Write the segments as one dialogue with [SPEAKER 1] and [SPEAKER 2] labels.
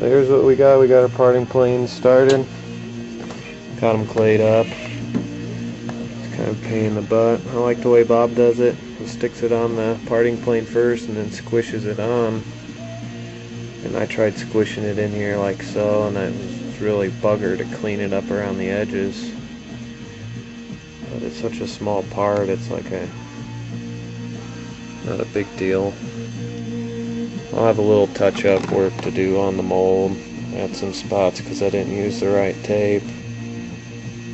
[SPEAKER 1] So here's what we got. We got our parting plane started. Got them clayed up. It's kind of a pain in the butt. I like the way Bob does it. He sticks it on the parting plane first and then squishes it on. And I tried squishing it in here like so, and it was really bugger to clean it up around the edges. But it's such a small part, it's like not a big deal. I'll have a little touch-up work to do on the mold. Add some spots because I didn't use the right tape.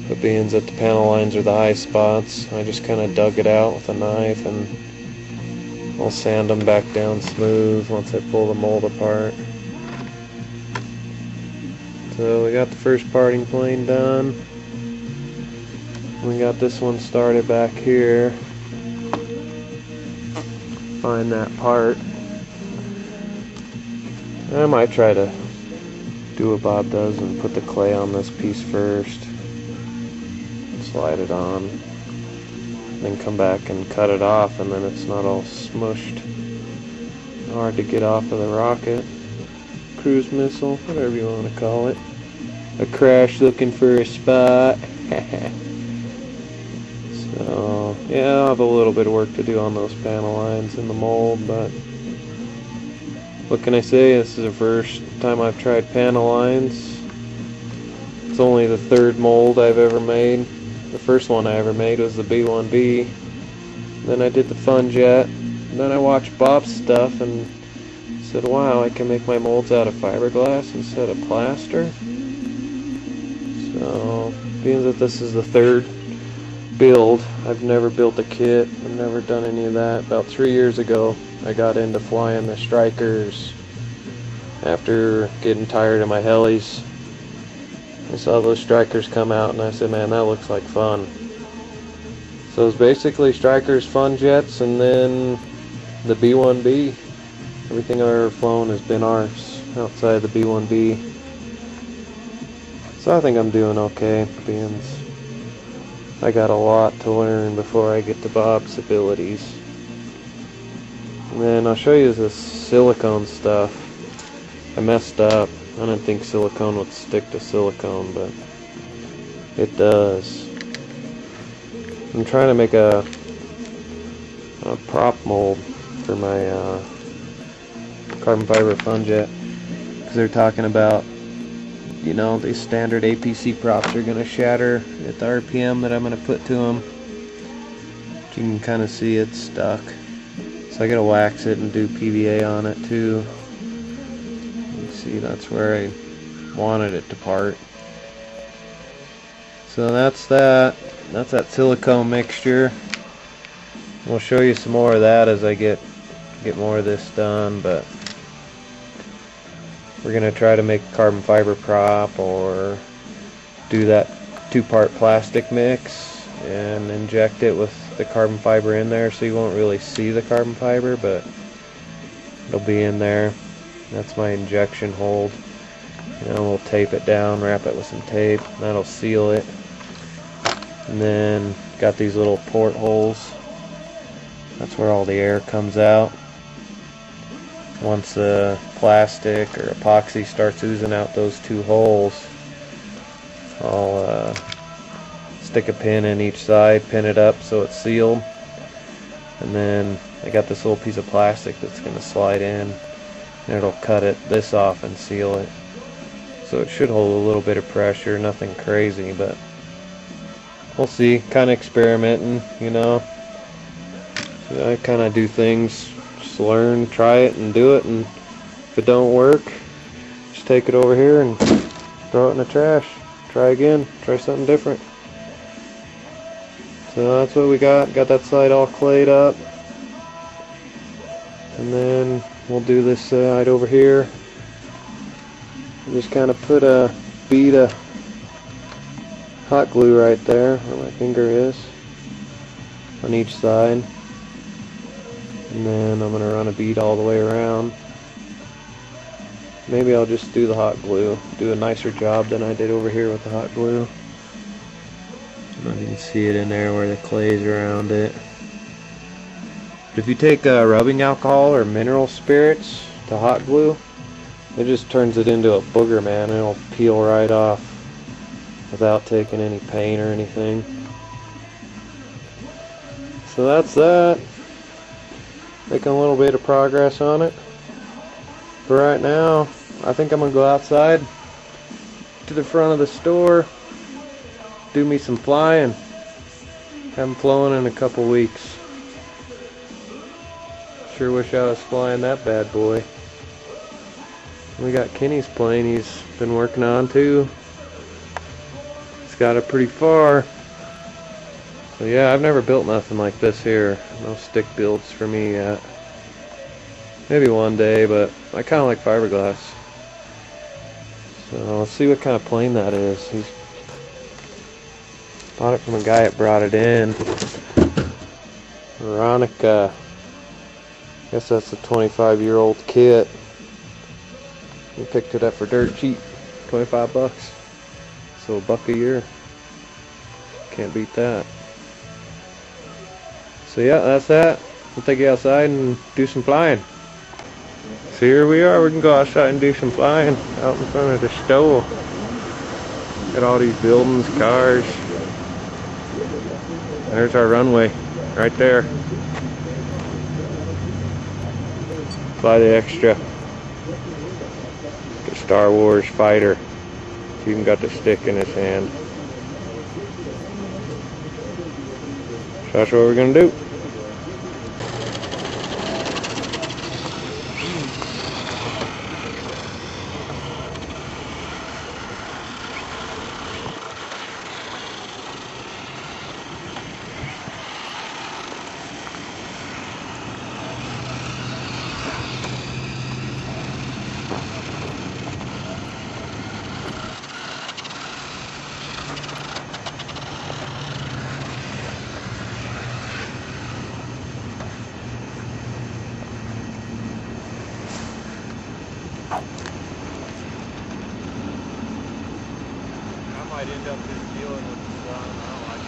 [SPEAKER 1] But being that the panel lines are the high spots, I just kind of dug it out with a knife and I'll sand them back down smooth once I pull the mold apart. So we got the first parting plane done. We got this one started back here. Find that part. I might try to do what Bob does and put the clay on this piece first. Slide it on. Then come back and cut it off, and then it's not all smushed. Hard to get off of the rocket. Cruise missile, whatever you want to call it. A crash looking for a spot. So, yeah, I'll have a little bit of work to do on those panel lines in the mold, but what can I say? This is the first time I've tried panel lines. It's only the third mold I've ever made. The first one I ever made was the B1B. Then I did the Fun Jet. Then I watched Bob's stuff and said, wow, I can make my molds out of fiberglass instead of plaster. So, being that this is the third build, I've never built a kit, I've never done any of that. About 3 years ago, I got into flying the Strikers after getting tired of my helis. I saw those Strikers come out and I said, man, that looks like fun. So it's basically Strikers, Fun Jets, and then the B1B. Everything I've ever flown has been ours outside the B1B. So I think I'm doing okay, being I got a lot to learn before I get to Bob's abilities. And then I'll show you this silicone stuff. I messed up. I didn't think silicone would stick to silicone, but it does. I'm trying to make a prop mold for my carbon fiber Fun Jet, because they're talking about, you know, these standard APC props are going to shatter at the RPM that I'm going to put to them. But you can kind of see it's stuck. So I got to wax it and do PVA on it too. You can see that's where I wanted it to part. So that's that. That's that silicone mixture. We'll show you some more of that as I get more of this done, but we're going to try to make a carbon fiber prop or do that 2-part plastic mix and inject it with the carbon fiber in there, so you won't really see the carbon fiber, but it'll be in there. That's my injection hold. And we'll tape it down, wrap it with some tape. That'll seal it. And then got these little portholes. That's where all the air comes out. Once the plastic or epoxy starts oozing out those 2 holes, I'll stick a pin in each side, pin it up so it's sealed, and then I got this little piece of plastic that's going to slide in and it'll cut this off and seal it. So it should hold a little bit of pressure, nothing crazy, but we'll see. Kind of experimenting, you know. So I kind of do things, just learn, try it and do it, and if it don't work, just take it over here and throw it in the trash. Try again, try something different. So that's what we got. Got that side all clayed up. And then we'll do this side over here. Just kind of put a bead of hot glue right there where my finger is on each side. And then I'm going to run a bead all the way around. Maybe I'll just do the hot glue, do a nicer job than I did over here with the hot glue. I don't know if you can see it in there where the clay's around it. But if you take rubbing alcohol or mineral spirits to hot glue, It just turns it into a booger, man. It'll peel right off without taking any paint or anything. So that's that. Making a little bit of progress on it. But right now, I think I'm gonna go outside to the front of the store, do me some flying. Haven't flown in a couple weeks. Sure wish I was flying that bad boy. We got Kenny's plane he's been working on too. He's got it pretty far. So yeah, I've never built nothing like this here. No stick builds for me yet. Maybe one day, but I kind of like fiberglass. So let's see what kind of plane that is. He's bought it from a guy that brought it in. Veronica. Guess that's a 25-year-old kit. We picked it up for dirt cheap, 25 bucks. So $1 a year. Can't beat that. So yeah, that's that. We'll take you outside and do some flying. So here we are. We can go outside and do some flying out in front of the store. Got all these buildings, cars. There's our runway right there. Fly the extra. The Star Wars fighter. He's even got the stick in his hand. So that's what we're gonna do. I might end up just dealing with the sun. I don't like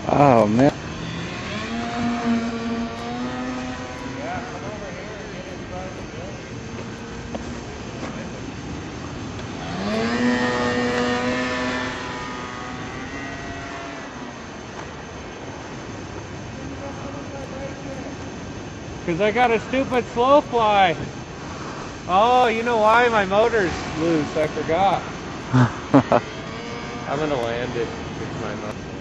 [SPEAKER 2] Oh man.
[SPEAKER 1] Because I got a stupid slow fly. Oh, you know why? My motor's loose. I forgot. I'm going to land it. Fix my motor.